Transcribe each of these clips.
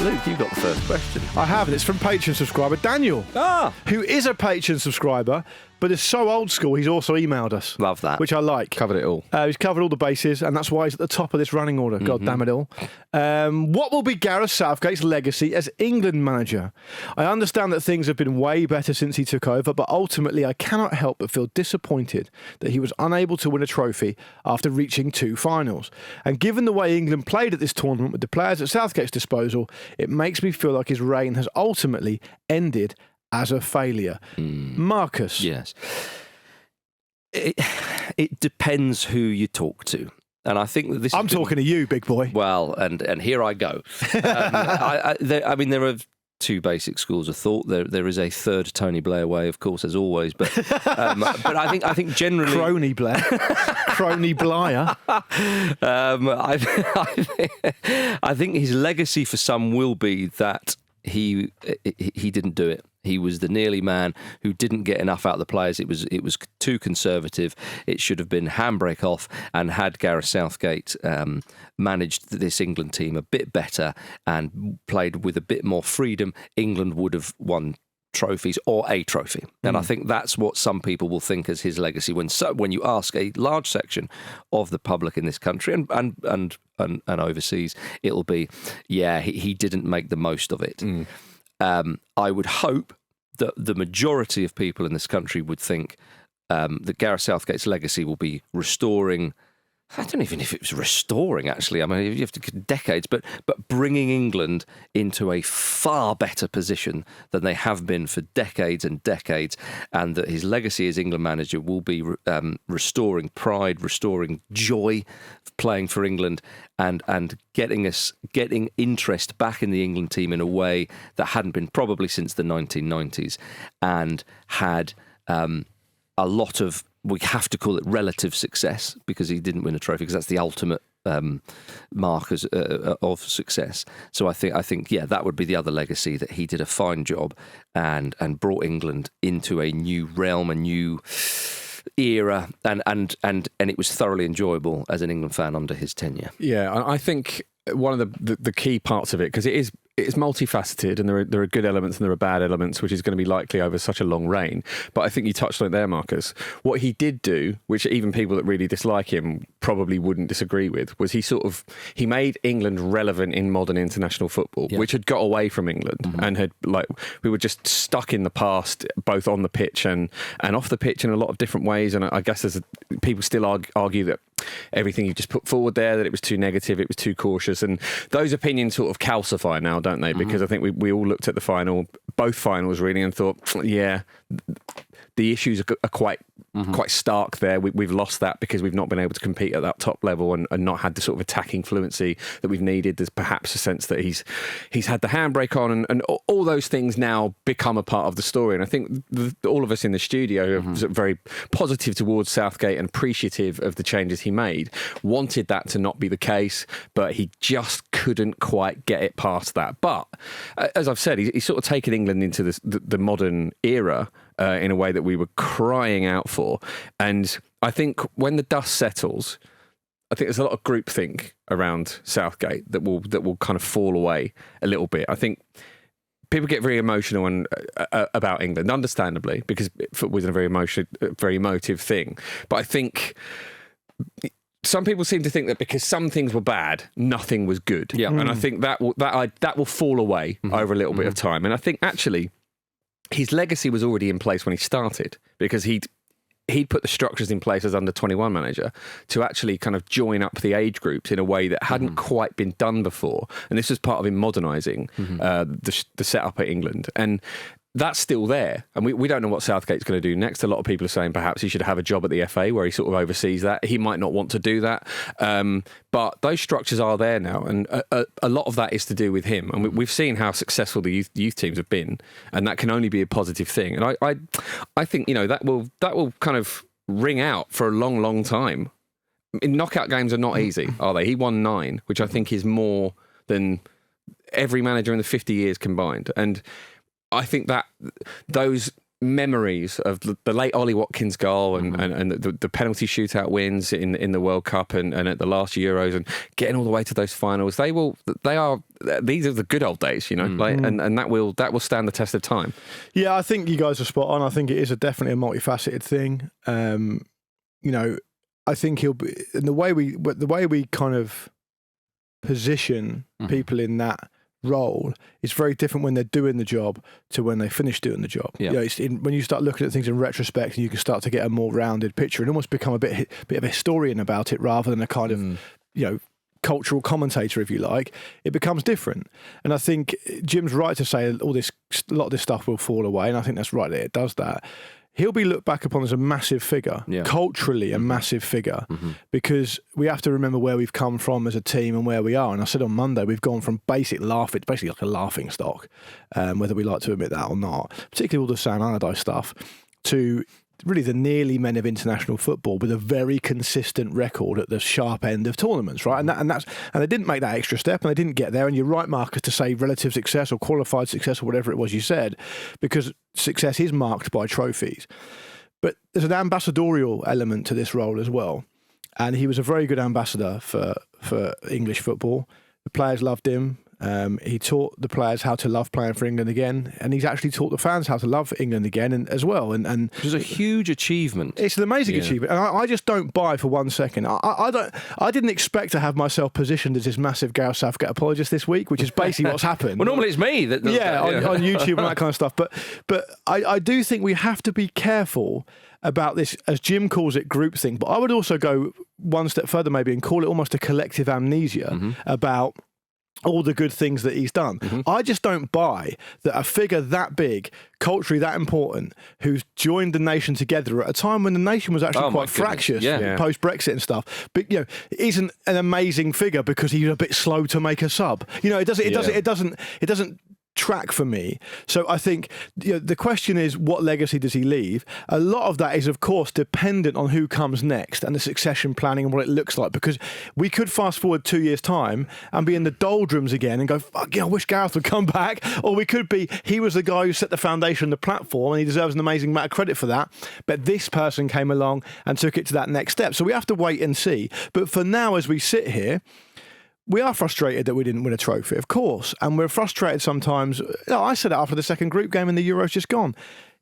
Luke, you got the first question. I have, and it's from Patreon subscriber Daniel, who is a Patreon subscriber, but is so old school, he's also emailed us. Love that. Which I like. Covered it all. He's covered all the bases, and that's why he's at the top of this running order. God damn it all. What will be Gareth Southgate's legacy as England manager? I understand that things have been way better since he took over, but ultimately I cannot help but feel disappointed that he was unable to win a trophy after reaching 2 finals. And given the way England played at this tournament with the players at Southgate's disposal, it makes me feel like his reign has ultimately ended as a failure. Marcus. Yes. It depends who you talk to. And I think that this I'm talking to you, big boy. Well, and here I go. I mean, there are 2 basic schools of thought. There is a third Tony Blair way, of course, as always. But I think generally Crony Blair, Crony Blair. I think his legacy for some will be that he didn't do it. He was the nearly man who didn't get enough out of the players. It was too conservative. It should have been handbrake off. And had Gareth Southgate managed this England team a bit better and played with a bit more freedom, England would have won trophies or a trophy. And I think that's what some people will think as his legacy. When you ask a large section of the public in this country and overseas, it'll be, he didn't make the most of it. I would hope that the majority of people in this country would think that Gareth Southgate's legacy will be restoring. I don't even know if it was restoring, actually. I mean, you have to decades, but bringing England into a far better position than they have been for decades and decades, and that his legacy as England manager will be restoring pride, restoring joy of playing for England, and getting interest back in the England team in a way that hadn't been probably since the 1990s, and had a lot of, we have to call it relative success, because he didn't win a trophy, because that's the ultimate markers of success. So I think that would be the other legacy, that he did a fine job and brought England into a new realm, a new era, and it was thoroughly enjoyable as an England fan under his tenure. Yeah, I think one of the key parts of it, because it's multifaceted, and there are good elements and there are bad elements, which is going to be likely over such a long reign. But I think you touched on it there, Marcus. What he did do, which even people that really dislike him probably wouldn't disagree with, was he made England relevant in modern international football, which had got away from England and we were just stuck in the past, both on the pitch and off the pitch in a lot of different ways. And I guess people still argue that everything you just put forward there, that it was too negative, it was too cautious, and those opinions sort of calcify now, don't they? Because I think we all looked at the final, both finals really, and thought, the issues are quite stark there. We've lost that because we've not been able to compete at that top level and not had the sort of attacking fluency that we've needed. There's perhaps a sense that he's had the handbrake on, and all those things now become a part of the story. And I think all of us in the studio are very positive towards Southgate and appreciative of the changes he made. Wanted that to not be the case, but he just couldn't quite get it past that. But as I've said, he's sort of taken England into the modern era in a way that we were crying out for. And I think when the dust settles, I think there's a lot of groupthink around Southgate that will kind of fall away a little bit. I think people get very emotional about England, understandably, because football is a very emotive thing. But I think some people seem to think that because some things were bad, nothing was good. Yeah. And I think that will fall away over a little bit of time. And I think actually his legacy was already in place when he started, because he'd put the structures in place as under 21 manager to actually kind of join up the age groups in a way that hadn't quite been done before. And this was part of him modernising the setup at England. And that's still there. And we don't know what Southgate's going to do next. A lot of people are saying perhaps he should have a job at the FA where he sort of oversees that. He might not want to do that. But those structures are there now. And a lot of that is to do with him. And we've seen how successful the youth teams have been. And that can only be a positive thing. And I think, that will kind of ring out for a long, long time. Knockout games are not easy, are they? He won 9, which I think is more than every manager in the 50 years combined. And I think that those memories of the late Ollie Watkins goal and the penalty shootout wins in the World Cup and at the last Euros and getting all the way to those finals. These are the good old days, you know, and that will stand the test of time. Yeah, I think you guys are spot on. I think it is definitely a multifaceted thing. You know, I think he'll be, and the way we kind of position people in that role is very different when they're doing the job to when they finish doing the job. Yeah. You know, when you start looking at things in retrospect, you can start to get a more rounded picture and almost become a bit of a historian about it rather than a kind of, you know, cultural commentator, if you like. It becomes different. And I think Jim's right to say a lot of this stuff will fall away, and I think that's right that it does that. He'll be looked back upon as a massive figure, culturally a massive figure, because we have to remember where we've come from as a team and where we are. And I said on Monday, we've gone from basically like a laughing stock, whether we like to admit that or not, particularly all the Sam Allardyce stuff, to really the nearly men of international football with a very consistent record at the sharp end of tournaments, right? And they didn't make that extra step, and they didn't get there. And you're right, Marcus, to say relative success or qualified success or whatever it was you said, because success is marked by trophies. But there's an ambassadorial element to this role as well, and he was a very good ambassador for English football. The players loved him. He taught the players how to love playing for England again, and he's actually taught the fans how to love England again as well. And it was a huge achievement. It's an amazing achievement, and I just don't buy for 1 second. I didn't expect to have myself positioned as this massive Gareth Southgate apologist this week, which is basically what's happened. Well, normally it's me that does that. On YouTube and that kind of stuff. But I do think we have to be careful about this, as Jim calls it, groupthink. But I would also go one step further maybe and call it almost a collective amnesia about all the good things that he's done. I just don't buy that a figure that big, culturally that important, who's joined the nation together at a time when the nation was actually quite fractious post-Brexit and stuff, but you know, isn't an amazing figure because he's a bit slow to make a sub. You know, it doesn't track for me. So I think, you know, the question is, what legacy does he leave? A lot of that is, of course, dependent on who comes next and the succession planning and what it looks like, because we could fast forward 2 years' time and be in the doldrums again and go, fuck yeah, I wish Gareth would come back. Or we could be, he was the guy who set the foundation, the platform, and he deserves an amazing amount of credit for that. But this person came along and took it to that next step. So we have to wait and see. But for now, as we sit here, we are frustrated that we didn't win a trophy, of course, and we're frustrated sometimes. You know, I said it after the second group game and the Euros just gone.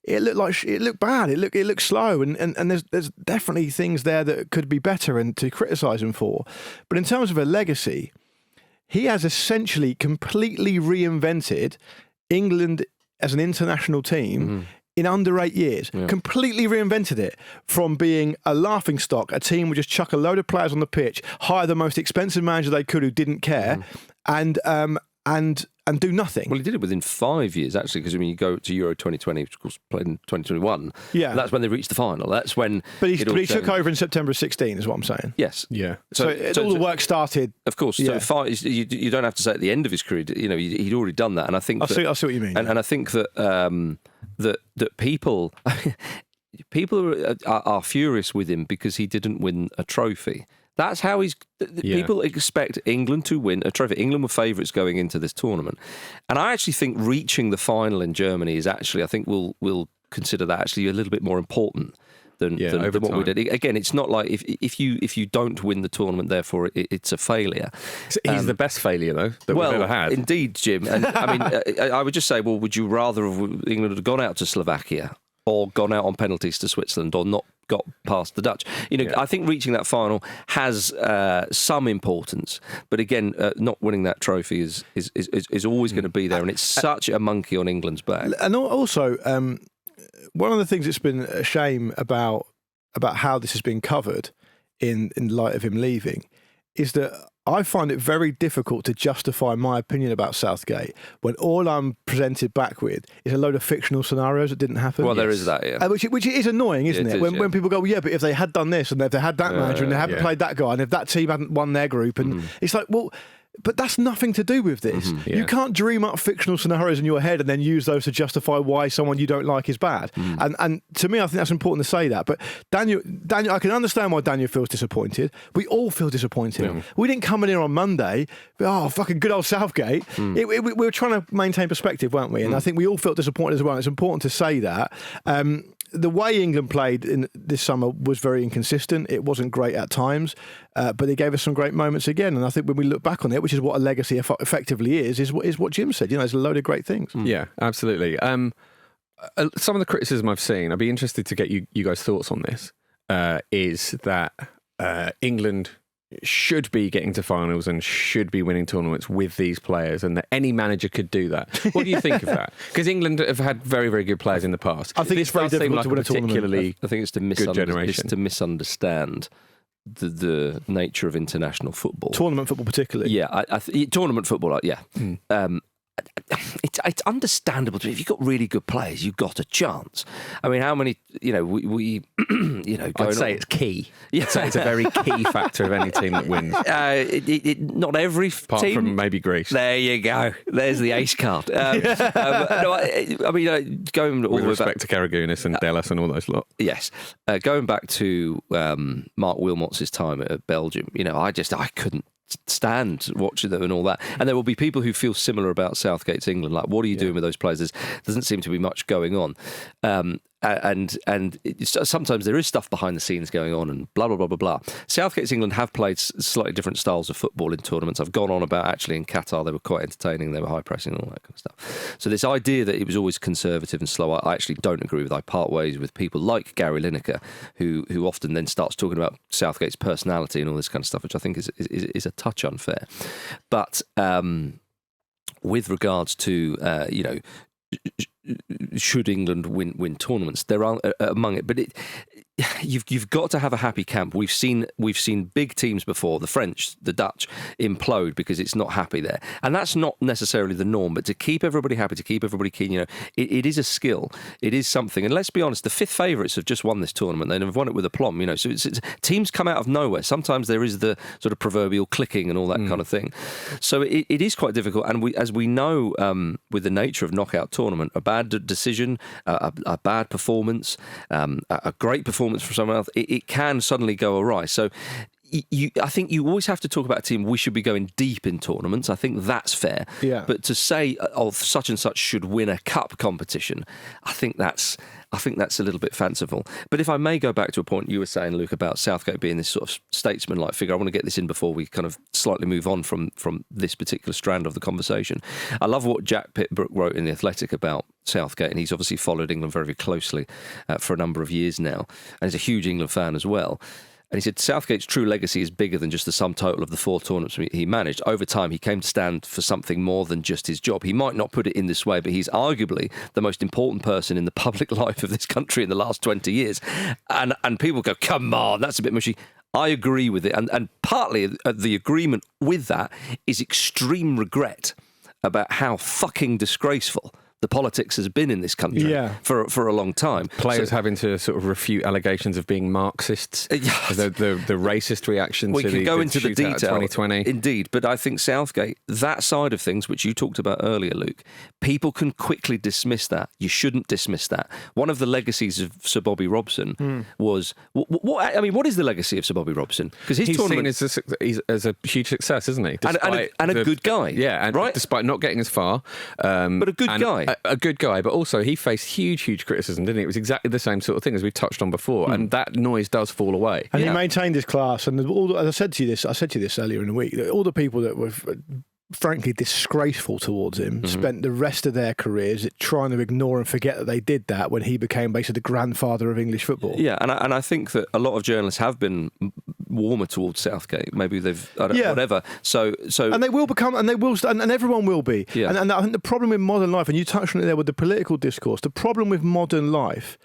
It looked bad. It looked slow, and there's definitely things there that could be better and to criticise him for. But in terms of a legacy, he has essentially completely reinvented England as an international team. In under 8 years, completely reinvented it from being a laughingstock, a team would just chuck a load of players on the pitch, hire the most expensive manager they could who didn't care, and do nothing. Well, he did it within 5 years, actually, because I mean, you go to Euro 2020, which of course played in 2021. Yeah, that's when they reached the final. That's when. But he took over in September of 16, is what I'm saying. Yes. Yeah. So all the work started. Of course. Yeah. So you don't have to say at the end of his career. You know, he'd already done that, and I think I see what you mean. And I think that that people are furious with him because he didn't win a trophy. That's how people expect England to win a trophy. England were favourites going into this tournament. And I actually think reaching the final in Germany is actually, I think we'll consider that actually a little bit more important than what we did. Again, it's not like if you don't win the tournament, therefore it's a failure. He's the best failure, though, that we've ever had. Indeed, Jim. And I mean, I would just say, well, would you rather have England have gone out to Slovakia or gone out on penalties to Switzerland or not got past the Dutch? You know, I think reaching that final has some importance, but again, not winning that trophy is always going to be there, and it's such a monkey on England's back. And also, one of the things that's been a shame about how this has been covered in light of him leaving is that I find it very difficult to justify my opinion about Southgate when all I'm presented back with is a load of fictional scenarios that didn't happen. Well, there is that, yeah. Which is annoying, isn't it? When people go, well, yeah, but if they had done this and if they had that manager and they hadn't played that guy and if that team hadn't won their group, and it's like, well, But that's nothing to do with this. Yeah. You can't dream up fictional scenarios in your head and then use those to justify why someone you don't like is bad. And to me, I think that's important to say that. But Daniel, I can understand why Daniel feels disappointed. We all feel disappointed. Yeah. We didn't come in here on Monday, fucking good old Southgate. We were trying to maintain perspective, weren't we? And I think we all felt disappointed as well. It's important to say that. The way England played in this summer was very inconsistent. It wasn't great at times, but they gave us some great moments again. And I think when we look back on it, which is what a legacy effectively is what Jim said. There's a load of great things. Yeah, absolutely. Some of the criticism I've seen, I'd be interested to get you guys' thoughts on this, is that England should be getting to finals and should be winning tournaments with these players, and that any manager could do that. What do you think of that? Because England have had very, very good players in the past. I think it's very difficult to win a tournament. Particularly, I think it's to, misunderstand the nature of international football. Tournament football particularly. Yeah, tournament football, yeah. It's understandable to me. If you've got really good players, you've got a chance. I mean, how many, we I'd say it's key. Yeah. I'd say it's a very key factor of any team that wins. Not every Apart team. from maybe Greece. There you go. There's the ace card. Going all With the way respect back to Karagounis and Dellas and all those lot. Yes, going back to Mark Wilmots' time at Belgium, I couldn't stand watching them and all that. And there will be people who feel similar about Southgate's England. Like, what are you doing with those players? There doesn't seem to be much going on. And sometimes there is stuff behind the scenes going on and blah, blah, blah, blah, blah. Southgate's England have played slightly different styles of football in tournaments. I've gone on about actually in Qatar, they were quite entertaining. They were high pressing and all that kind of stuff. So this idea that it was always conservative and slow, I actually don't agree with. I part ways with people like Gary Lineker, who often then starts talking about Southgate's personality and all this kind of stuff, which I think is a touch unfair. But with regards to, should England win tournaments? There are among it, but you've got to have a happy camp. We've seen big teams before, the French, the Dutch, implode because it's not happy there, and that's not necessarily the norm. But to keep everybody happy, to keep everybody keen, it is a skill. It is something. And let's be honest, the fifth favourites have just won this tournament. They've won it with aplomb. So it's teams come out of nowhere. Sometimes there is the sort of proverbial clicking and all that kind of thing. So it is quite difficult. And as we know, with the nature of knockout tournament, a bad decision, a bad performance, a great performance from someone else, it can suddenly go awry. So I think you always have to talk about a team. We should be going deep in tournaments. I think that's fair. Yeah. But to say, such and such should win a cup competition, I think that's a little bit fanciful. But if I may go back to a point you were saying, Luke, about Southgate being this sort of statesman-like figure, I want to get this in before we kind of slightly move on from this particular strand of the conversation. I love what Jack Pitbrook wrote in The Athletic about Southgate, and he's obviously followed England very, very closely for a number of years now, and he's a huge England fan as well. And he said Southgate's true legacy is bigger than just the sum total of the 4 tournaments he managed. Over time, he came to stand for something more than just his job. He might not put it in this way, but he's arguably the most important person in the public life of this country in the last 20 years. And people go, come on, that's a bit mushy. I agree with it. And partly the agreement with that is extreme regret about how fucking disgraceful the politics has been in this country for a long time. Players having to sort of refute allegations of being Marxists, the racist reaction we to can go into the detail, 2020. Indeed, but I think Southgate, that side of things, which you talked about earlier, Luke, people can quickly dismiss that. You shouldn't dismiss that. One of the legacies of Sir Bobby Robson was... what is the legacy of Sir Bobby Robson? Because he's seen as a huge success, isn't he? And a good guy. Yeah, and right? Despite not getting as far. But a good guy. A good guy, but also he faced huge criticism, didn't he? It was exactly the same sort of thing as we touched on before, and that noise does fall away. And he maintained his class. And as I said to you this earlier in the week, all the people that were frankly disgraceful towards him spent the rest of their careers trying to ignore and forget that they did that when he became basically the grandfather of English football. Yeah, and I think that a lot of journalists have been warmer towards Southgate. Maybe they've whatever. So and they will become, and everyone will be. Yeah. And I think the problem with modern life, and you touched on it there with the political discourse, the problem with modern life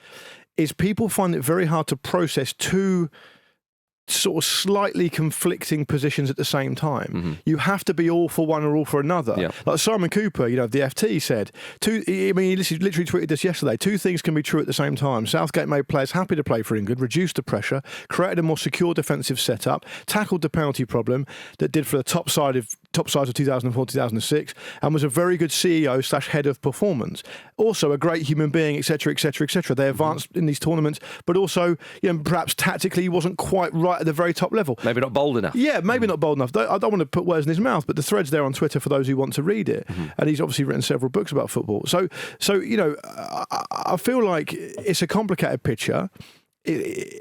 is people find it very hard to process two sort of slightly conflicting positions at the same time. You have to be all for one or all for another. Yeah. Like Simon Cooper, of the FT said, he literally tweeted this yesterday, 2 things can be true at the same time. Southgate made players happy to play for England, reduced the pressure, created a more secure defensive setup, tackled the penalty problem that did for the top side of top sides of 2004, 2006, and was a very good CEO/head of performance. Also a great human being, etc., etc., etc. They advanced in these tournaments, but also, perhaps tactically he wasn't quite right at the very top level. Maybe not bold enough. Yeah, maybe not bold enough. I don't want to put words in his mouth, but the thread's there on Twitter for those who want to read it. And he's obviously written several books about football. So I feel like it's a complicated picture.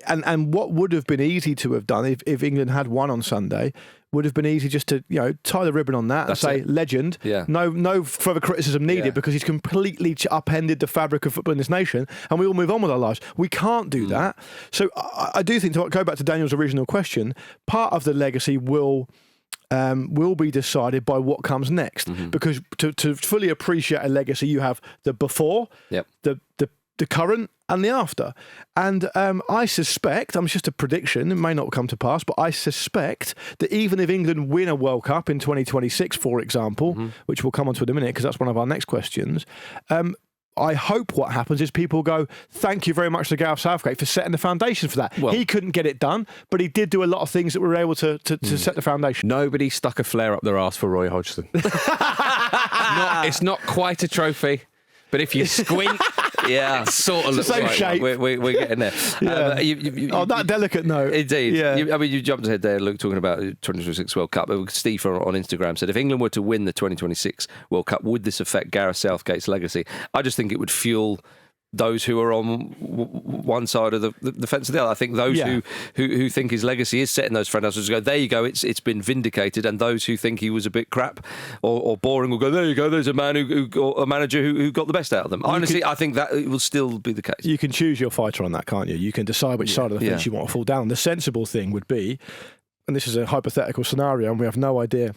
And what would have been easy to have done if England had won on Sunday would have been easy just to tie the ribbon on that and say legend. Yeah. No further criticism needed because he's completely upended the fabric of football in this nation, and we all move on with our lives. We can't do that. So I do think, to go back to Daniel's original question, part of the legacy will be decided by what comes next. Because to fully appreciate a legacy, you have the before, the current, and the after. And I suspect, it's just a prediction, it may not come to pass, but I suspect that even if England win a World Cup in 2026, for example, which we'll come on to in a minute because that's one of our next questions, I hope what happens is people go, thank you very much to Gareth Southgate for setting the foundation for that. Well, he couldn't get it done, but he did do a lot of things that were able to set the foundation. Nobody stuck a flare up their arse for Roy Hodgson. It's not quite a trophy, but if you squint... it sort of looks the same like shape. We're getting there. On that delicate note. Indeed. Yeah. You jumped ahead there, Luke, talking about the 2026 World Cup. Steve on Instagram said, if England were to win the 2026 World Cup, would this affect Gareth Southgate's legacy? I just think it would fuel those who are on one side of the fence or the other. I think those who think his legacy is setting those foundations go, there you go, it's been vindicated. And those who think he was a bit crap or boring will go, there you go, there's a man a manager who got the best out of them. Honestly, I think that it will still be the case. You can choose your fighter on that, can't you? You can decide which side of the fence you want to fall down. The sensible thing would be, and this is a hypothetical scenario, and we have no idea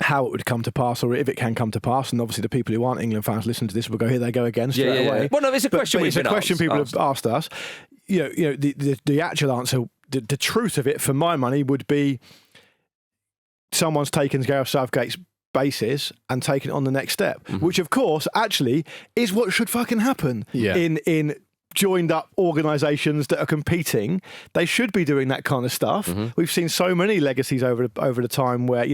how it would come to pass, or if it can come to pass, and obviously the people who aren't England fans listen to this will go, here they go again straight away. Well, no, it's a question. It's a question people have asked us. The actual answer, the truth of it, for my money, would be someone's taken Gareth Southgate's basis and taken it on the next step, which of course actually is what should fucking happen in joined up organisations that are competing. They should be doing that kind of stuff. We've seen so many legacies over the time where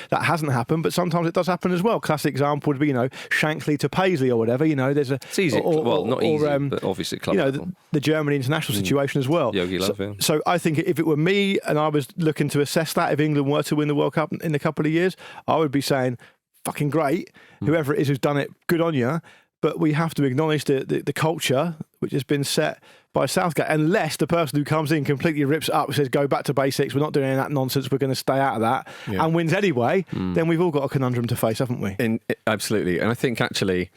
that hasn't happened, but sometimes it does happen as well. Classic example would be Shankly to Paisley or whatever. There's a it's easy, not easy, but obviously club the Germany international situation as well. Yogi Love, so I think if it were me and I was looking to assess that, if England were to win the World Cup in a couple of years, I would be saying, fucking great, whoever it is who's done it, good on you. But we have to acknowledge the culture which has been set by Southgate, unless the person who comes in completely rips it up, says, go back to basics, we're not doing any of that nonsense, we're going to stay out of that, and wins anyway, then we've all got a conundrum to face, haven't we? Absolutely. And I think actually,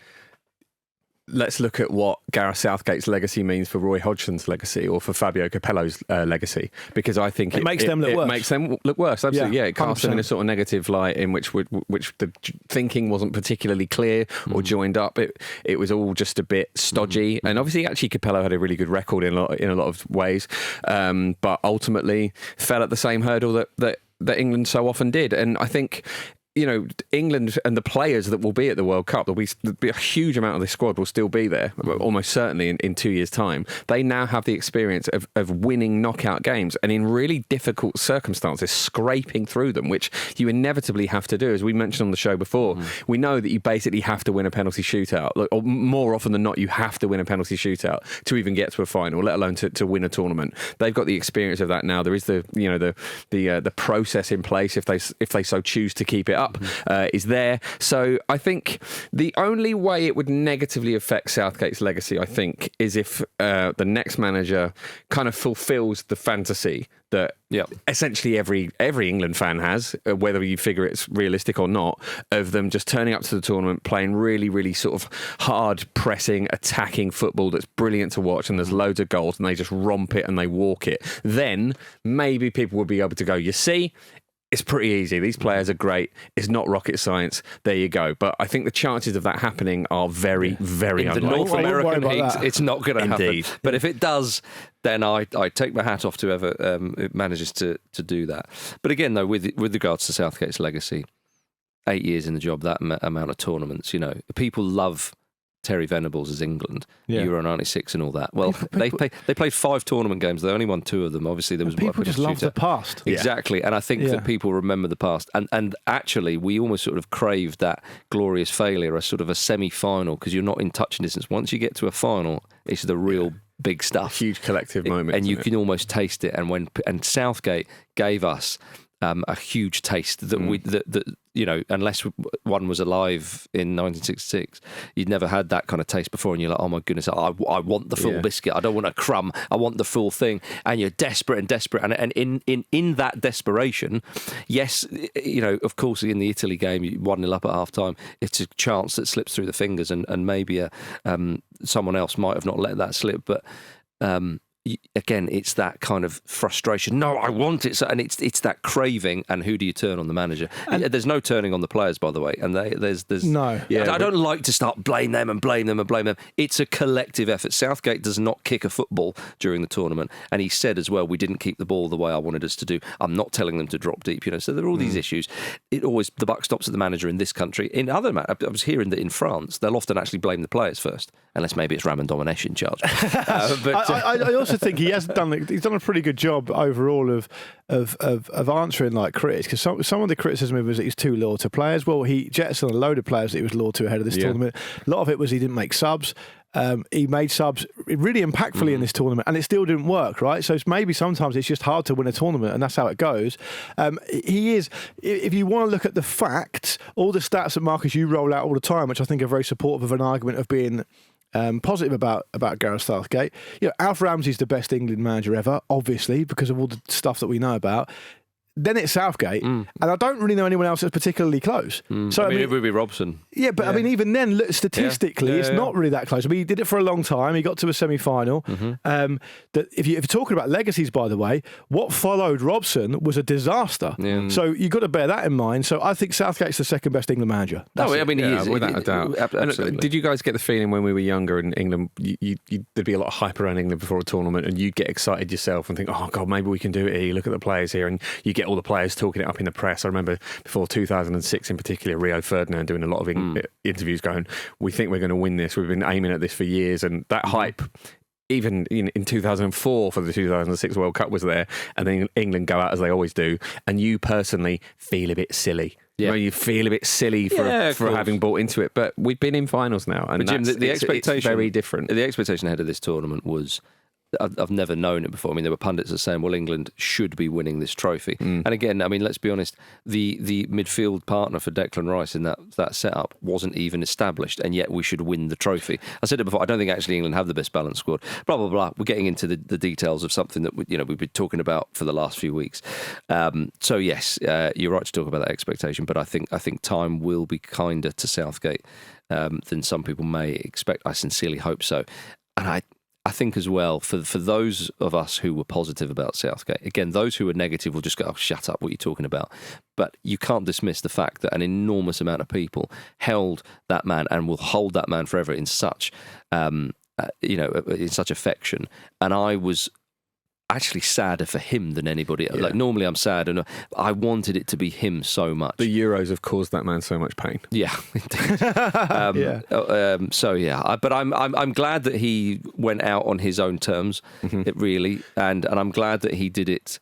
let's look at what Gareth Southgate's legacy means for Roy Hodgson's legacy or for Fabio Capello's legacy, because I think it makes them look worse. It makes them look worse, absolutely. It casts them in a sort of negative light in which the thinking wasn't particularly clear or joined up. It was all just a bit stodgy. And obviously, actually, Capello had a really good record in a lot of ways, but ultimately fell at the same hurdle that England so often did. And I think, England and the players that will be at the World Cup, there'll be a huge amount of the squad will still be there, almost certainly in 2 years' time. They now have the experience of winning knockout games and in really difficult circumstances, scraping through them, which you inevitably have to do. As we mentioned on the show before, we know that you basically have to win a penalty shootout, or more often than not, you have to win a penalty shootout to even get to a final, let alone to win a tournament. They've got the experience of that now. There is the process in place if they so choose to keep it up. Is there. So I think the only way it would negatively affect Southgate's legacy, I think, is if the next manager kind of fulfills the fantasy that essentially every England fan has, whether you figure it's realistic or not, of them just turning up to the tournament, playing really, really sort of hard pressing, attacking football that's brilliant to watch, and there's loads of goals, and they just romp it and they walk it. Then maybe people would be able to go, you see, it's pretty easy. These players are great. It's not rocket science. There you go. But I think the chances of that happening are very, very unlikely. In the North American heat, it's not going to happen. Indeed. But if it does, then I take my hat off to whoever manages to do that. But again, though, with regards to Southgate's legacy, 8 years in the job, that amount of tournaments, people love Terry Venables as England, Yeah. Euro 96 and all that. Well, they played 5 tournament games. They only won 2 of them. Obviously, there was People just love the past. Exactly, and I think that people remember the past. And actually, we almost sort of craved that glorious failure, a sort of a semi-final, because you're not in touching distance. Once you get to a final, it's the real big stuff. Huge collective moment. And you can almost taste it. And Southgate gave us a huge taste that unless one was alive in 1966, you'd never had that kind of taste before, and you're like, oh my goodness, I want the full biscuit. I don't want a crumb. I want the full thing. And you're desperate, and in that desperation, yes, of course, in the Italy game, 1-0 up at half time, it's a chance that slips through the fingers, and maybe someone else might have not let that slip, but again, it's that kind of frustration. No, I want it, and it's that craving. And who do you turn on? The manager. And there's no turning on the players, by the way. And there's no. Yeah, I don't like to start blame them. It's a collective effort. Southgate does not kick a football during the tournament, and he said as well, we didn't keep the ball the way I wanted us to do. I'm not telling them to drop deep. So there are all these issues. The buck stops at the manager in this country. In other, I was hearing that in France, they'll often actually blame the players first, unless maybe it's Raman Domenech in charge. But I also think he's done a pretty good job overall of answering like critics, because some of the criticism was that he's too loyal to players. Well, he jettisoned a load of players that he was loyal to ahead of this tournament. A lot of it was he didn't make subs. He made subs really impactfully in this tournament, and it still didn't work, right? So maybe sometimes it's just hard to win a tournament, and that's how it goes. He is, if you want to look at the facts, all the stats that Marcus you roll out all the time, which I think are very supportive of an argument of being positive about Gareth Southgate. Alf Ramsey's the best England manager ever, obviously, because of all the stuff that we know about. Then it's Southgate, and I don't really know anyone else that's particularly close. So I mean, it would be Robson. Yeah, but I mean, even then, statistically, it's not really that close. I mean, he did it for a long time. He got to a semi-final. That if you're talking about legacies, by the way, what followed Robson was a disaster. Yeah. So you've got to bear that in mind. So I think Southgate's the second best England manager. He is without a doubt. Absolutely. Did you guys get the feeling when we were younger in England, there'd be a lot of hype around England before a tournament, and you'd get excited yourself and think, oh God, maybe we can do it here. You look at the players here, and you get all the players talking it up in the press. I remember before 2006 in particular, Rio Ferdinand doing a lot of interviews going, we think we're going to win this. We've been aiming at this for years. And that hype, even in 2004 for the 2006 World Cup was there. And then England go out as they always do. And you personally feel a bit silly. Yeah. You feel a bit silly for having bought into it. But we've been in finals now. And Jim, the expectation, it's very different. The expectation ahead of this tournament was, I've never known it before. I mean, there were pundits that saying, well, England should be winning this trophy. And again, I mean, let's be honest, the midfield partner for Declan Rice in that setup wasn't even established, and yet we should win the trophy. I said it before, I don't think actually England have the best balanced squad. Blah, blah, blah. We're getting into the details of something that we've been talking about for the last few weeks. So yes, you're right to talk about that expectation, but I think time will be kinder to Southgate than some people may expect. I sincerely hope so. And I think as well, for those of us who were positive about Southgate, again, those who were negative will just go, oh, shut up, what are you talking about? But you can't dismiss the fact that an enormous amount of people held that man and will hold that man forever in such, in such affection. And I was actually sadder for him than anybody else. Like, normally I'm sad, and I wanted it to be him so much. The Euros have caused that man so much pain. Yeah, indeed. But I'm glad that he went out on his own terms. It really, and I'm glad that he did it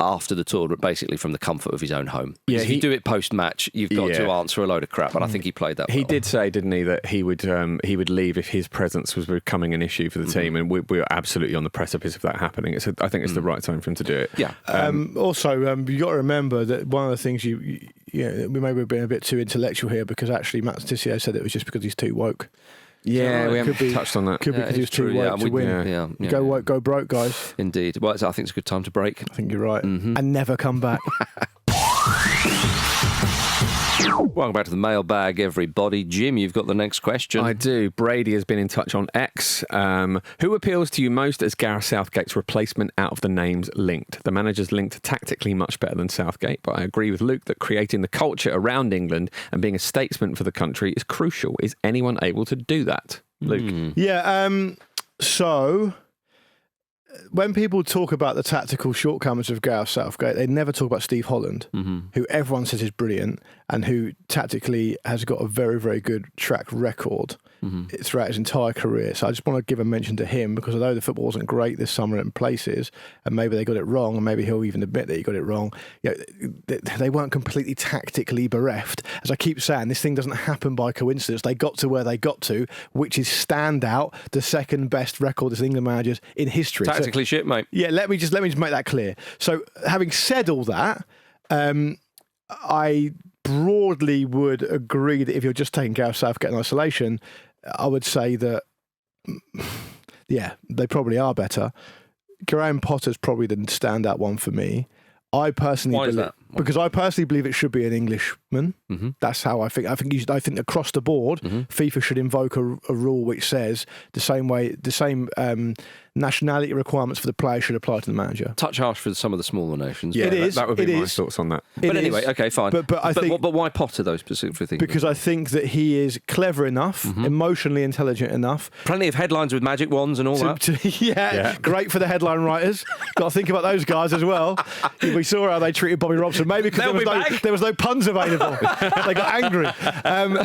after the tournament, basically from the comfort of his own home. Because if you do it post-match, you've got to answer a load of crap, and I think he played that well. He did say, didn't he, that he would leave if his presence was becoming an issue for the team, and we're absolutely on the precipice of that happening. I think it's the right time for him to do it. Yeah. Also, you got to remember that one of the things we maybe have been a bit too intellectual here, because actually Matt Tissot said it was just because he's too woke. Yeah, we haven't touched on that. Could be because he was too woke to win. Go woke, go broke, guys. Indeed. Well, I think it's a good time to break. I think you're right. And never come back. Welcome back to the mailbag, everybody. Jim, you've got the next question. I do. Brady has been in touch on X. Who appeals to you most as Gareth Southgate's replacement out of the names linked? The manager's linked tactically much better than Southgate, but I agree with Luke that creating the culture around England and being a statesman for the country is crucial. Is anyone able to do that? Luke? Yeah, so when people talk about the tactical shortcomings of Gareth Southgate, they never talk about Steve Holland, who everyone says is brilliant. and who tactically has got a very, very good track record throughout his entire career. So I just want to give a mention to him, because although the football wasn't great this summer in places, and maybe they got it wrong, and maybe he'll even admit that he got it wrong, they weren't completely tactically bereft. As I keep saying, this thing doesn't happen by coincidence. They got to where they got to, which is stand out, the second best record as England managers in history. Tactically shit, mate. Yeah, let me just make that clear. So having said all that, I broadly would agree that if you're just taking Gareth Southgate in isolation, I would say that, yeah, they probably are better. Graham Potter's probably the standout one for me. I personally Why is believe, that? because I personally believe it should be an Englishman. That's how I think. I think across the board, FIFA should invoke a rule which says the same nationality requirements for the player should apply to the manager. Touch harsh for some of the smaller nations. Yeah, It is. that would be It my is. thoughts on that. But anyway, okay, fine. But I think, but why Potter, though, specifically? because I think that he is clever enough, emotionally intelligent enough. Plenty of headlines with magic wands and all that. Yeah, great for the headline writers. Got to think about those guys as well. We saw how they treated Bobby Robson. Maybe because there was no puns available. They got angry.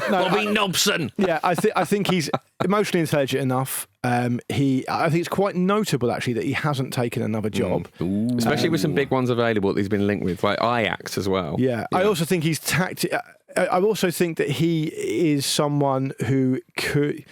Bobby Nobson. Yeah, I think he's emotionally intelligent enough. I think it's quite notable actually that he hasn't taken another job, Especially with some big ones available that he's been linked with, like Ajax as well. Yeah, I also think he's I also think that he is someone who could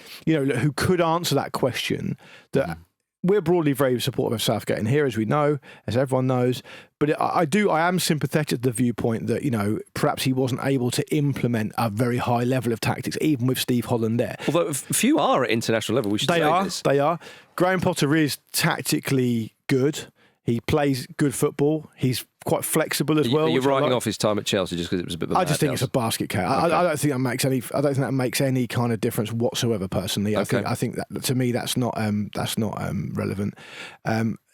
answer that question. That we're broadly very supportive of Southgate in here, as we know, as everyone knows. But I am sympathetic to the viewpoint that, perhaps he wasn't able to implement a very high level of tactics, even with Steve Holland there. Although few are at international level, we should say this. They are. Graham Potter is tactically good. He plays good football. He's quite flexible as well. You're writing off his time at Chelsea just because it was a bit of a I just think it's a basket case. I don't think that makes any. I don't think that makes any kind of difference whatsoever. Personally, I think that to me that's not relevant.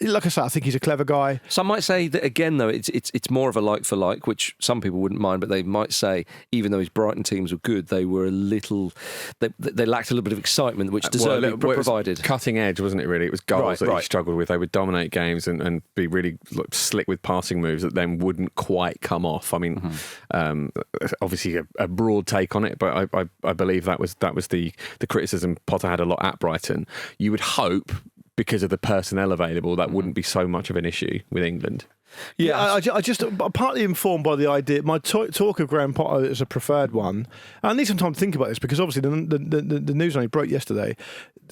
Like I said, I think he's a clever guy. Some might say that again, though, it's more of a like for like, which some people wouldn't mind, but they might say even though his Brighton teams were good, they were a little they lacked a little bit of excitement, which deservedly provided. Cutting edge, wasn't it? Really, it was goals that he struggled with. They would dominate games and be really slick with passing moves that then wouldn't quite come off. I mean, obviously a broad take on it, but I believe that was the criticism Potter had a lot at Brighton. You would hope, because of the personnel available, that wouldn't be so much of an issue with England. Yeah, I just partly informed by the idea. My talk of Graham Potter as a preferred one. I need some time to think about this because obviously the news only broke yesterday.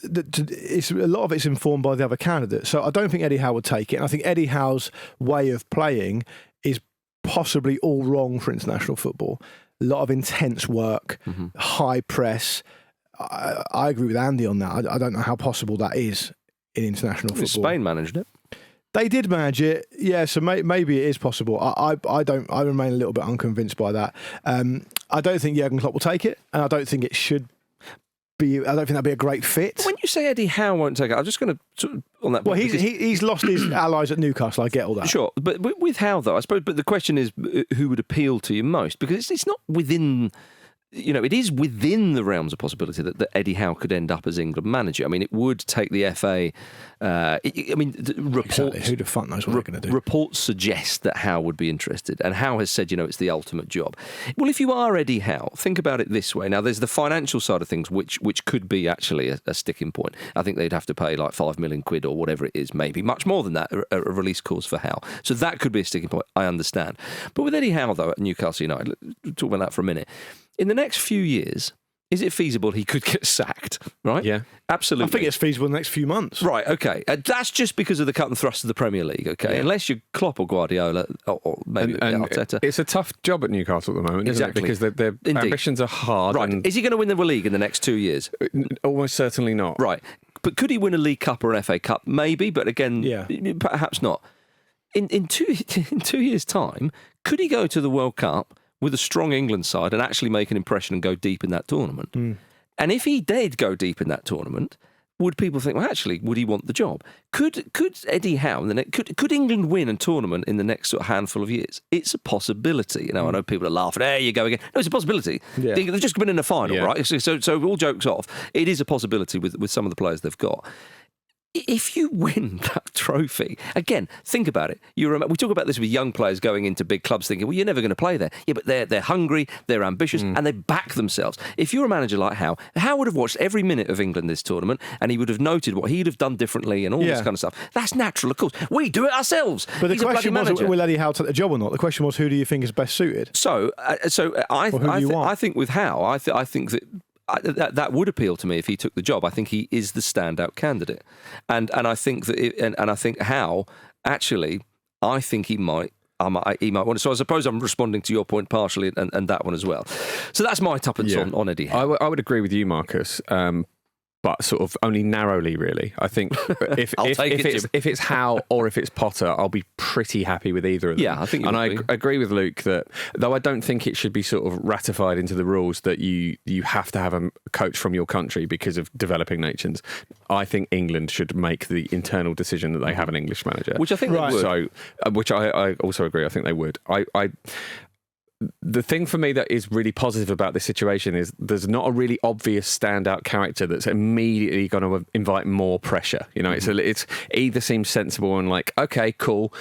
A lot of it's informed by the other candidates. So I don't think Eddie Howe would take it. And I think Eddie Howe's way of playing is possibly all wrong for international football. A lot of intense work, high press. I agree with Andy on that. I don't know how possible that is in international football. Spain managed it. They did manage it, yeah. So maybe it is possible. I remain a little bit unconvinced by that. I don't think Jurgen Klopp will take it, and I don't think it should be. I don't think that'd be a great fit. When you say Eddie Howe won't take it, I'm just going to on that. Well, point, he's lost his allies at Newcastle. I get all that. Sure, but with Howe though, I suppose. But the question is, who would appeal to you most? Because it's not within. It is within the realms of possibility that Eddie Howe could end up as England manager. I mean, it would take the FA. Reports. Exactly. Who the fuck knows what they're going to do? Reports suggest that Howe would be interested, and Howe has said, it's the ultimate job. Well, if you are Eddie Howe, think about it this way. Now, there's the financial side of things, which could be actually a sticking point. I think they'd have to pay like £5 million or whatever it is, maybe much more than that, a release clause for Howe. So that could be a sticking point. I understand. But with Eddie Howe, though, at Newcastle United, talk about that for a minute. In the next few years, is it feasible he could get sacked? Right? Yeah. Absolutely. I think it's feasible in the next few months. Right, okay. That's just because of the cut and thrust of the Premier League, okay? Yeah. Unless you're Klopp or Guardiola or maybe Arteta. It's a tough job at Newcastle at the moment, isn't it? Because their ambitions are hard. Right. Is he going to win the league in the next 2 years? Almost certainly not. Right. But could he win a League Cup or an FA Cup? Maybe, but again, perhaps not. In 2 years' time, could he go to the World Cup with a strong England side and actually make an impression and go deep in that tournament? And if he did go deep in that tournament, would people think, well, actually, would he want the job? Could Eddie Howe, could England win a tournament in the next sort of handful of years? It's a possibility. I know people are laughing, there you go again. No, it's a possibility. Yeah. They've just been in the final, right? So all jokes off, it is a possibility with some of the players they've got. if you win that trophy, again, think about it. We talk about this with young players going into big clubs thinking, well, you're never going to play there. Yeah, but they're hungry, they're ambitious, and they back themselves. If you're a manager like Howe would have watched every minute of England this tournament, and he would have noted what he'd have done differently and all this kind of stuff. That's natural, of course. We do it ourselves. But the He's question a bloody was, manager. will Eddie Howe take the job or not? The question was, who do you think is best suited? I think with Howe, I think that that would appeal to me if he took the job. I think he is the standout candidate, and I think that I think Howe actually, I think he might want to. So I suppose I'm responding to your point partially and that one as well. So that's my tuppence on Eddie Howe. I would agree with you, Marcus. But sort of only narrowly, really. I think if it's Howe or if it's Potter, I'll be pretty happy with either of them. Yeah, I think. I agree with Luke that though I don't think it should be sort of ratified into the rules that you have to have a coach from your country because of developing nations. I think England should make the internal decision that they have an English manager, which I think they would. So, which I also agree. I think they would. The thing for me that is really positive about this situation is there's not a really obvious standout character that's immediately going to invite more pressure. You know, it's either seems sensible and like, okay, cool.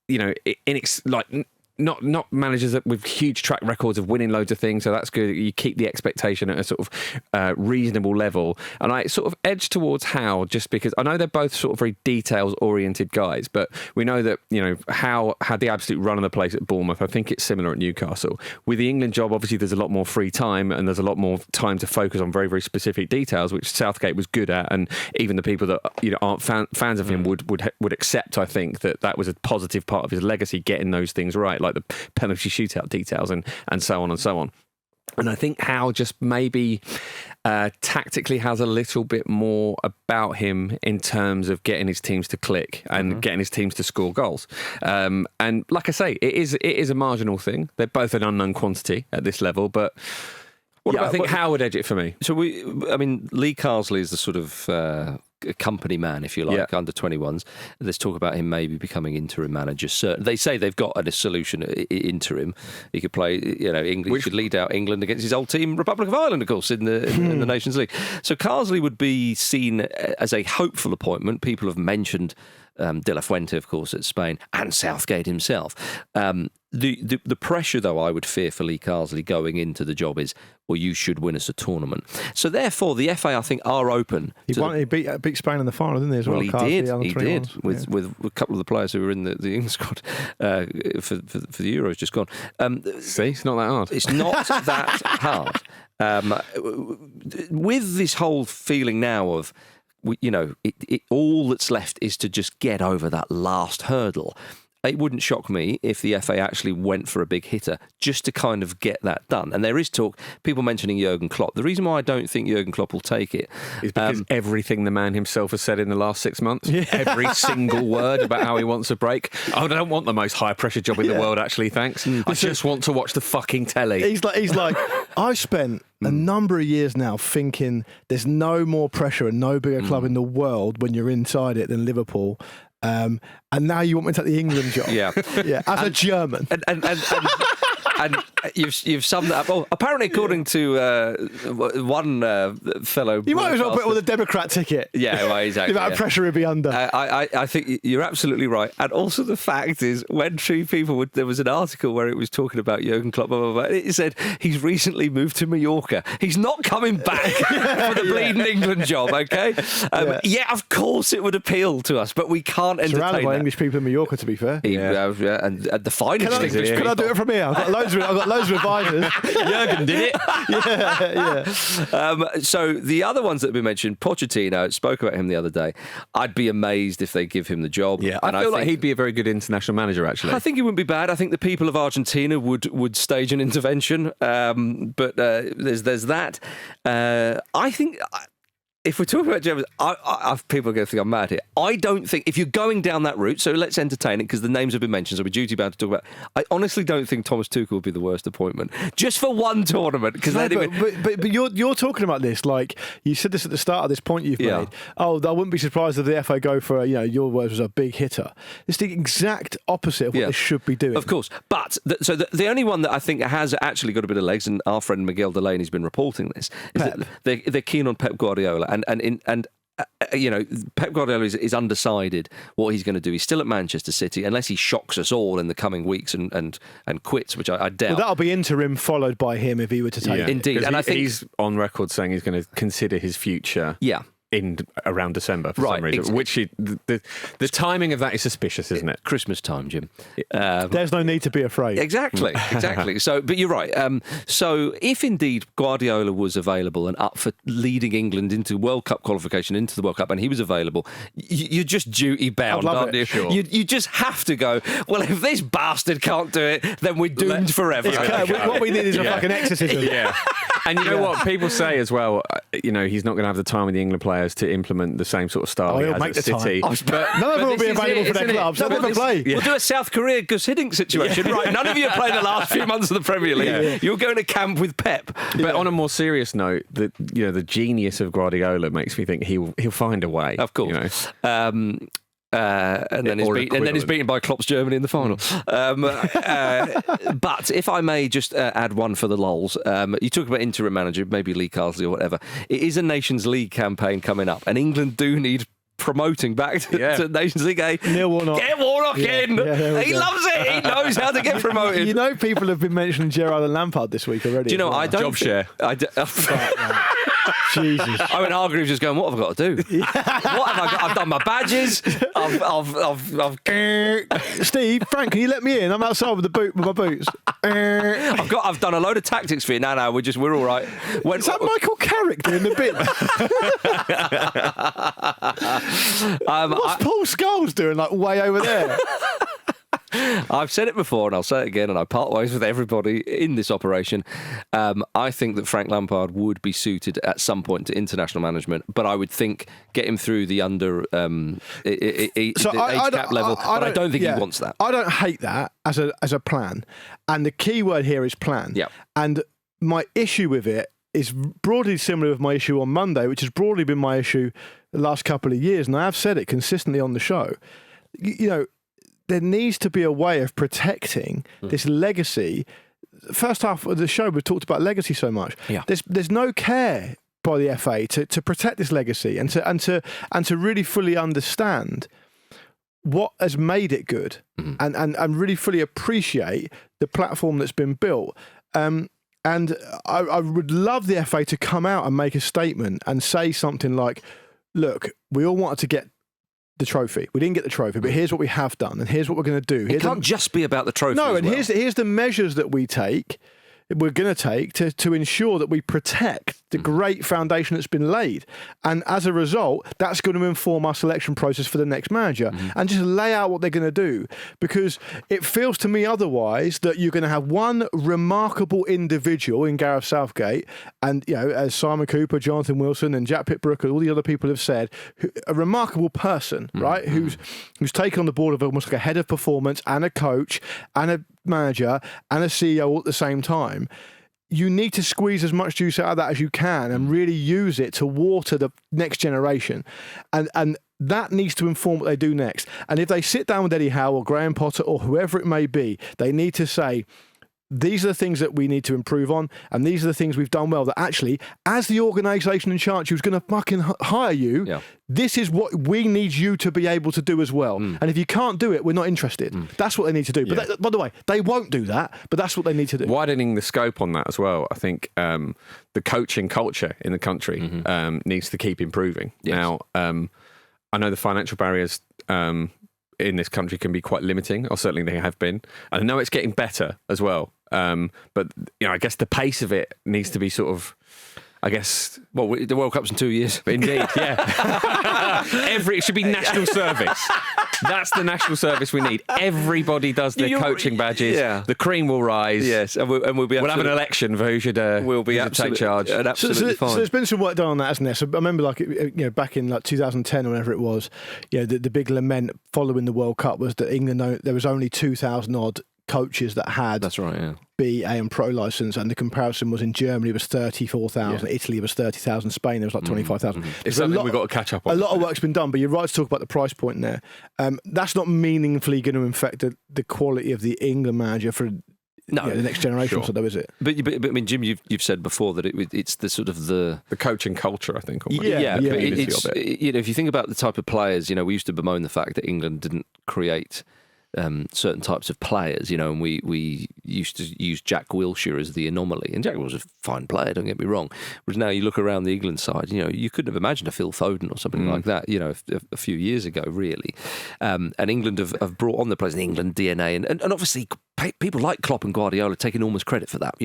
You know, it's like not managers with huge track records of winning loads of things, so that's good. You keep the expectation at a sort of reasonable level. And I sort of edge towards Howe just because I know they're both sort of very details-oriented guys, but we know that, you know, Howe had the absolute run of the place at Bournemouth. I think it's similar at Newcastle. With the England job, obviously there's a lot more free time and there's a lot more time to focus on very, very specific details, which Southgate was good at, and even the people that, you know, aren't fans of him would accept, I think, that was a positive part of his legacy, getting those things right, like the penalty shootout details and so on and so on. And I think Howe just maybe tactically has a little bit more about him in terms of getting his teams to click and getting his teams to score goals. And like I say, it is a marginal thing. They're both an unknown quantity at this level, but I think Howe would edge it for me. So Lee Carsley is the sort of company man, if you like, under 21s. Let's talk about him maybe becoming interim manager. They say they've got a solution interim. He could play, you know, England. He could lead out England against his old team, Republic of Ireland, of course, in the Nations League. So Carsley would be seen as a hopeful appointment. People have mentioned De La Fuente, of course, at Spain, and Southgate himself. The pressure, though, I would fear for Lee Carsley going into the job is, well, you should win us a tournament. So therefore, the FA, I think, are open. He beat Spain in the final, didn't he? As well, he did with a couple of the players who were in the England squad for the Euros just gone. See, it's not that hard. It's not that hard. With this whole feeling now of, you know, all that's left is to just get over that last hurdle. It wouldn't shock me if the FA actually went for a big hitter just to kind of get that done. And there is talk, people mentioning Jurgen Klopp. The reason why I don't think Jurgen Klopp will take it is because everything the man himself has said in the last 6 months, every single word about how he wants a break. I don't want the most high pressure job in the world, actually, thanks. I just want to watch the fucking telly. He's like I've spent a number of years now thinking there's no more pressure and no bigger club in the world when you're inside it than Liverpool. And now you want me to take the England job? Yeah. As a German. And you've summed that up. Oh, apparently, according to one fellow, you might as well put it with a Democrat ticket. Yeah, well, exactly. The amount of pressure he'd be under. I think you're absolutely right. And also the fact is, when two people there was an article where it was talking about Jurgen Klopp, blah, blah, blah, it said he's recently moved to Mallorca. He's not coming back for the bleeding England job. Okay. Of course it would appeal to us, but we can't entertain surrounded by that. English people in Mallorca, to be fair. And the finest English people. Can I do it from here? I've got loads of advisors. Jurgen did it. So the other ones that have been mentioned, Pochettino, spoke about him the other day. I'd be amazed if they give him the job. Yeah, I feel like he'd be a very good international manager, actually. I think he wouldn't be bad. I think the people of Argentina would stage an intervention. But there's that. I think... If we're talking about Germans, people are going to think I'm mad here. I don't think, if you're going down that route, so let's entertain it because the names have been mentioned, so we're duty bound to talk about. I honestly don't think Thomas Tuchel would be the worst appointment, just for one tournament. But you're talking about this like you said this at the start of this point you've made. Oh, I wouldn't be surprised if the FA go for your words was a big hitter. It's the exact opposite of what they should be doing. Of course, but the only one that I think has actually got a bit of legs, and our friend Miguel Delaney's been reporting this, is that they're keen on Pep Guardiola. And Pep Guardiola is undecided what he's going to do. He's still at Manchester City, unless he shocks us all in the coming weeks and quits, which I doubt. Well, that'll be interim followed by him if he were to take it. Indeed. And I think he's on record saying he's going to consider his future. Yeah. In around December for some reason, which the timing of that is suspicious, isn't it? Christmas time, Jim. There's no need to be afraid. Exactly. So, but you're right. So, if indeed Guardiola was available and up for leading England into World Cup qualification, into the World Cup, and he was available, you're just duty bound, aren't you? Sure. You just have to go. Well, if this bastard can't do it, then we're doomed forever. What we need is a fucking exorcism. Yeah. And you know what people say as well? He's not going to have the time with the England players to implement the same sort of style he he'll has make at the City. time. None of them will be available for their clubs. They'll never play. We'll do a South Korea Gus Hiddink situation. Right, none of you are playing the last few months of the Premier League. Yeah. You're going to camp with Pep. But on a more serious note, the genius of Guardiola makes me think he'll find a way. Of course. And then he's beaten by Klopp's Germany in the final. But if I may just add one for the lols, you talk about interim manager, maybe Lee Carsley or whatever. It is a Nations League campaign coming up, and England do need promoting back to Nations League. Neil Warnock. Get Warnock in. He loves it. He knows how to get promoted. People have been mentioning Gerrard and Lampard this week already. Do you know, I don't... Job share. Jesus. Owen Hargreaves just going, what have I got to do? What have I got? I've done my badges. I've Steve, Frank, can you let me in? I'm outside with my boots. I've done a load of tactics for you. No, we're all right. Is that Michael Carrick doing the bit? What's Paul Scholes doing, like way over there? I've said it before and I'll say it again, and I part ways with everybody in this operation. I think that Frank Lampard would be suited at some point to international management, but I would think get him through the under age cap level. But I don't think he wants that. I don't hate that as a plan, and the key word here is plan. Yeah. And my issue with it is broadly similar with my issue on Monday, which has broadly been my issue the last couple of years, and I have said it consistently on the show. There needs to be a way of protecting this legacy. First half of the show, we've talked about legacy so much. Yeah. There's no care by the FA to protect this legacy and to really fully understand what has made it good and really fully appreciate the platform that's been built. And I would love the FA to come out and make a statement and say something like, look, we all wanted to get the trophy. We didn't get the trophy, but here's what we have done, and here's what we're going to do. It can't just be about the trophy. No, and here's the measures that we're going to take to ensure that we protect the great foundation that's been laid. And as a result, that's going to inform our selection process for the next manager and just lay out what they're going to do. Because it feels to me otherwise that you're going to have one remarkable individual in Gareth Southgate, and as Simon Cooper, Jonathan Wilson and Jack Pitt-Brooke and all the other people have said, a remarkable person, right, who's taken on the board of almost like a head of performance and a coach and a manager and a CEO all at the same time. You need to squeeze as much juice out of that as you can and really use it to water the next generation. And that needs to inform what they do next. And if they sit down with Eddie Howe or Graham Potter or whoever it may be, they need to say, these are the things that we need to improve on, and these are the things we've done well that actually, as the organisation in charge who's going to fucking hire you, this is what we need you to be able to do as well. And if you can't do it, we're not interested. That's what they need to do. But by the way, they won't do that, but that's what they need to do. Widening the scope on that as well, I think the coaching culture in the country needs to keep improving. Yes. Now, I know the financial barriers in this country can be quite limiting, or certainly they have been. And I know it's getting better as well. But I guess the pace of it needs to be sort of, the World Cup's in 2 years. Indeed, yeah. It should be national service. That's the national service we need. Everybody does their coaching badges. Yeah. The cream will rise. Yes, and we'll be. We'll have an election for who should take charge. Absolutely fine. So there's been some work done on that, hasn't there? So I remember, back in 2010 or whenever it was, the big lament following the World Cup was that England, there was only 2,000 odd coaches that had B, A and Pro license, and the comparison was in Germany it was 34,000, Italy was 30,000, Spain there was like 25,000. It's something we've got to catch up on. A lot of work's been done, but you're right to talk about the price point there. That's not meaningfully going to affect the quality of the England manager for No. the next generation Sure. or so, though, is it? But I mean, Jim, you've said before that it's the sort of the coaching culture, I think. Almost. Yeah, but Community it's of it. if you think about the type of players, we used to bemoan the fact that England didn't create certain types of players, and we used to use Jack Wilshere as the anomaly, and Jack was a fine player, don't get me wrong, but now you look around the England side, you couldn't have imagined a Phil Foden or something like that, a few years ago, really, and England have brought on the players in England DNA, and obviously people like Klopp and Guardiola take enormous credit for that,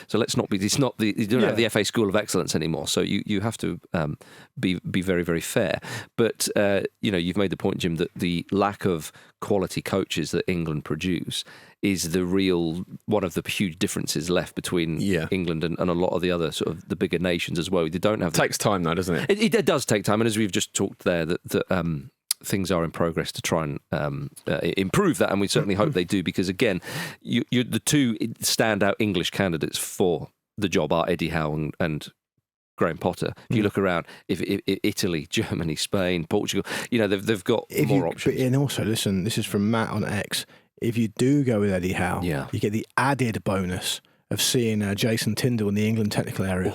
so let's not be, you don't have the FA School of Excellence anymore, so you have to be very, very fair, but you've made the point, Jim, that the lack of quality coaches that England produce is the real one of the huge differences left between England and a lot of the other sort of the bigger nations as well. They don't have. It takes time, though, doesn't it? It does take time, and as we've just talked there, that things are in progress to try and improve that, and we certainly hope they do, because again, you're the two standout English candidates for the job are Eddie Howe and Graham Potter. If you look around, if Italy, Germany, Spain, Portugal, they've got more options. And also, listen, this is from Matt on X. If you do go with Eddie Howe, you get the added bonus of seeing Jason Tindall in the England technical area.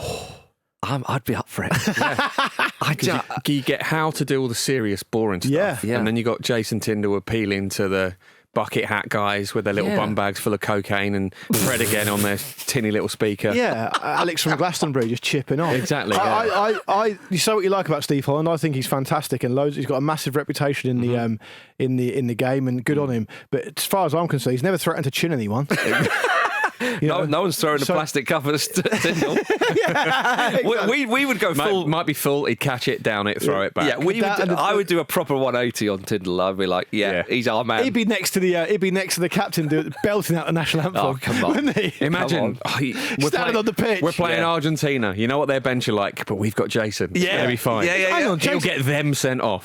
I'd be up for it. You get Howe to do all the serious, boring stuff, and then you got Jason Tindall appealing to the bucket hat guys with their little bum bags full of cocaine, and Fred again on their tinny little speaker. Yeah, Alex from Glastonbury just chipping on. Exactly. You say what you like about Steve Holland. I think he's fantastic and loads. He's got a massive reputation in the in the game, and good on him. But as far as I'm concerned, he's never threatened to chin anyone. No one's throwing a plastic cup at Tindall. Exactly. we would go full. Might be full. He'd catch it, down it, throw it back. Yeah, I would do a proper 180 on Tindall. I'd be like, he's our man. He'd be next to the captain, belting out the national anthem. Oh, come on! Wouldn't he? Imagine Standing on the pitch. We're playing Argentina. You know what their bench are like, but we've got Jason. It's gonna be fine. Hang on, He'll get them sent off.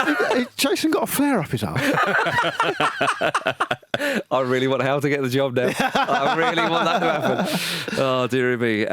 Jason got a flare up his arse. I really want Howe to get the job now. I really want that to happen. Oh, dearie me.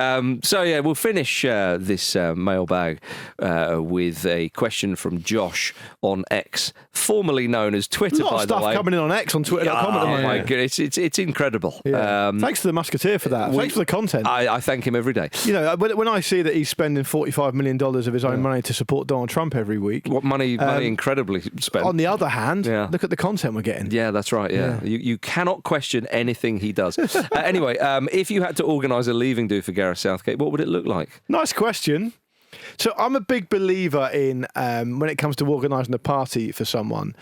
We'll finish this mailbag with a question from Josh on X, formerly known as Twitter, by the way. Stuff coming in on X on Twitter.com at the moment. Oh, my goodness. It's incredible. Yeah. Thanks to the Musketeer for that. Thanks for the content. I thank him every day. When I see that he's spending $45 million of his own money to support Donald Trump every week. What money incredibly spent. On the other hand, look at the content we're getting. Yeah, that's right. Yeah. You cannot question anything he does. Anyway, if you had to organise a leaving do for Gareth Southgate, what would it look like? Nice question. So I'm a big believer in when it comes to organising a party for someone,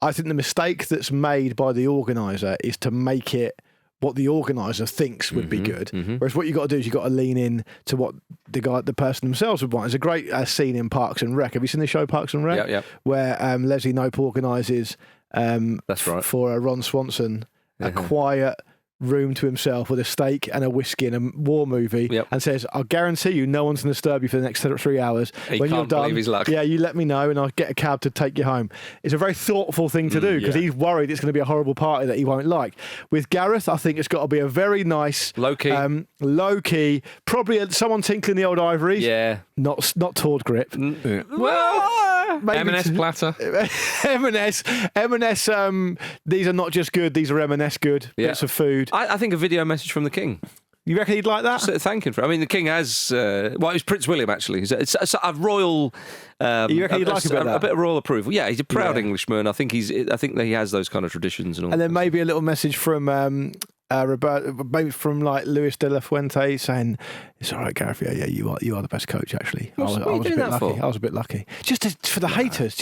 I think the mistake that's made by the organiser is to make it what the organiser thinks would be good. Whereas what you've got to do is you've got to lean in to what the person themselves would want. There's a great scene in Parks and Rec. Have you seen the show Parks and Rec? Yeah. Where Leslie Knope organises that's right. for Ron Swanson a quiet room to himself with a steak and a whiskey and a war movie, and says, I'll guarantee you no one's going to disturb you for the next 3 hours. When you're done, believe his luck. you let me know and I'll get a cab to take you home. It's a very thoughtful thing to do because he's worried it's going to be a horrible party that he won't like. With Gareth, I think it's got to be a very nice low key, probably someone tinkling the old ivories. Yeah. Not Tord grip. Well, M&S platter. M&S, these are not just good, these are M&S good bits of food. I think a video message from the King. You reckon he'd like that? So thanking for it. I mean, the King has... it was Prince William, actually. It's a royal... you reckon he'd like a bit of royal approval. Yeah, he's a proud Englishman. I think that he has those kind of traditions and all. And then maybe a little message from... Roberto, maybe from like Luis de la Fuente saying, "It's all right, Gareth. Yeah, you are the best coach. Actually, I was a bit lucky. Just for the haters.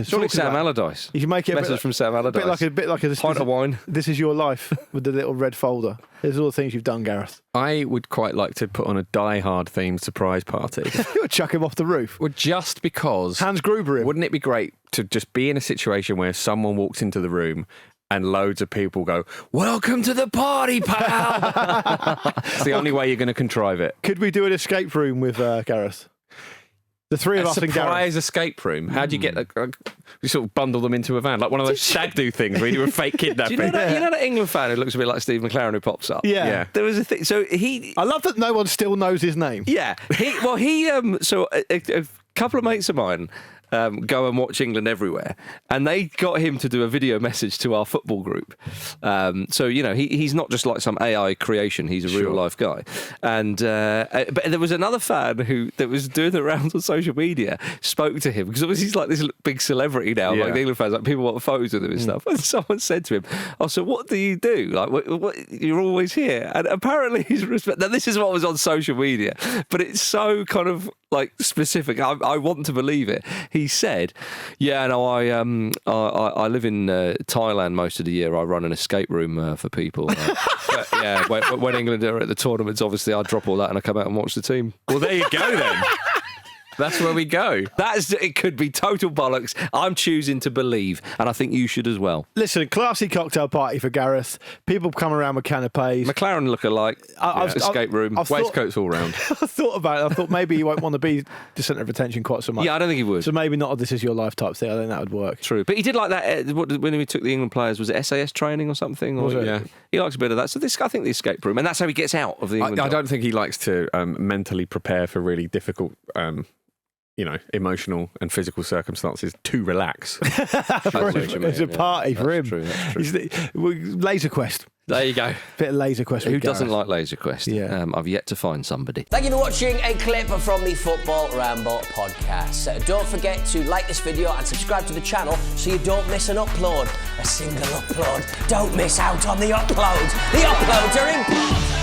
Surely Sam Allardyce. You can make it message from Sam Allardyce. A bit like a pint of wine. This is your life with the little red folder. There's all the things you've done, Gareth. I would quite like to put on a Die Hard themed surprise party. You would chuck him off the roof. Well, just because Hans Gruber him. Wouldn't it be great to just be in a situation where someone walks into the room and loads of people go, "Welcome to the party, pal." It's the only way you're going to contrive it. Could we do an escape room with Gareth? The three of us and Gareth. A surprise escape room. How do you get you sort of bundle them into a van, like one of those stag do things where you do a fake kidnapping? Do you know that England fan who looks a bit like Steve McLaren who pops up? Yeah. There was a thing. So I love that no one still knows his name. Yeah. So a couple of mates of mine go and watch England everywhere, and they got him to do a video message to our football group. So he's not just like some AI creation; he's a real life guy. And but there was another fan that was doing the rounds on social media, spoke to him because obviously he's like this big celebrity now, like the England fans, like people want photos with him and stuff. And someone said to him, "Oh, so what do you do? Like, what you're always here?" And apparently he's now this is what was on social media, but it's so kind of like specific. I want to believe it. He said, "Yeah, no, I live in Thailand most of the year. I run an escape room for people. But, yeah, when England are at the tournaments, obviously I drop all that and I come out and watch the team." Well, there you go then. That's where we go. It could be total bollocks. I'm choosing to believe, and I think you should as well. Listen, classy cocktail party for Gareth. People come around with canapes. McLaren look alike. Escape room. Waistcoats all round. I thought about it. I thought maybe he won't want to be the centre of attention quite so much. Yeah, I don't think he would. So maybe not a This Is Your Life type thing. I think that would work. True. But he did like that when we took the England players. Was it SAS training or something? Was it? Yeah. He likes a bit of that. So I think the escape room. And that's how he gets out of the England I don't think he likes to mentally prepare for really difficult emotional and physical circumstances to relax. It's a party for him. True, that's true. Laser Quest. There you go. Bit of Laser Quest. Who doesn't like Laser Quest? Yeah. I've yet to find somebody. Thank you for watching a clip from the Football Ramble podcast. Don't forget to like this video and subscribe to the channel so you don't miss an upload. A single upload. Don't miss out on the uploads. The uploads are important.